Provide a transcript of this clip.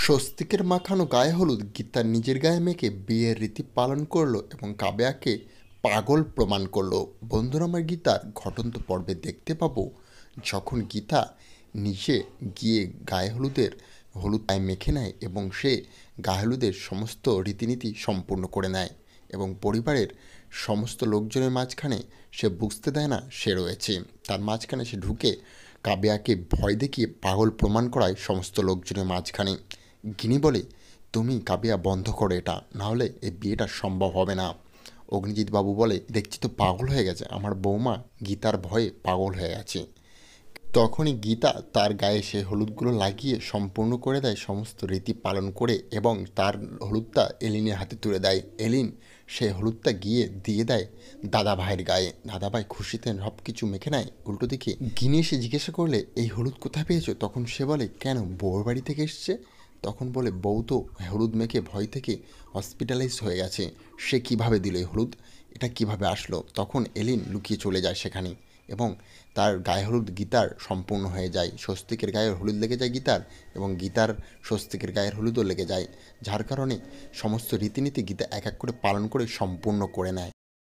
স্বস্তিকের মাখানো গায়ে হলুদ গীতা নিজের গায়ে মেখে বিয়ের রীতি পালন করলো এবং কাব্যাকে পাগল প্রমাণ করলো। বন্ধুরা, আমার গীতার ঘটন্ত পর্বে দেখতে পাবো যখন গীতা নিজে গিয়ে গায়ে হলুদ গায়ে মেখে নেয় এবং সে গায়ে হলুদের সমস্ত রীতিনীতি সম্পূর্ণ করে নেয় এবং পরিবারের সমস্ত লোকজনের মাঝখানে সে বুঝতে দেয় না সে রয়েছে। তার মাঝখানে সে ঢুকে কাব্যাকে ভয় দেখিয়ে পাগল প্রমাণ করায় সমস্ত লোকজনের মাঝখানে। গিনি বলে, তুমি কাবিয়া বন্ধ করো এটা, নাহলে এই বিয়েটা সম্ভব হবে না। অগ্নিজিৎ বাবু বলে, দেখছি তো পাগল হয়ে গেছে, আমার বৌমা গীতার ভয়ে পাগল হয়ে আছে। তখনই গীতা তার গায়ে সেই হলুদগুলো লাগিয়ে সম্পূর্ণ করে দেয় সমস্ত রীতি পালন করে এবং তার হলুদটা এলিনের হাতে তুলে দেয়। এলিন সেই হলুদটা গিয়ে দিয়ে দেয় দাদা ভাইয়ের গায়ে। দাদা ভাই খুশিতে সব কিছু মেখে নেয়। উল্টো দিকে গিনি এসে জিজ্ঞাসা করলে, এই হলুদ কোথায় পেয়েছো? তখন সে বলে, কেন, বউর বাড়ি থেকে এসছে। তখন বলে, বউ তো হলুদ মেখে ভয় থেকে হসপিটালাইজ হয়ে গেছে, সে কিভাবে দিল এই হলুদ, এটা কিভাবে আসলো? তখন এলিন লুকিয়ে চলে যায় সেখানে এবং তার গায়ে হলুদ গীতার সম্পূর্ণ হয়ে যায়। স্বস্তিকের গায়ে হলুদ লেগে যায় গীতার এবং গীতার স্বস্তিকের গায়ের হলুদও লেগে যায়, যার কারণে সমস্ত রীতিনীতি গীতা এক এক করে পালন করে সম্পূর্ণ করে নেয়।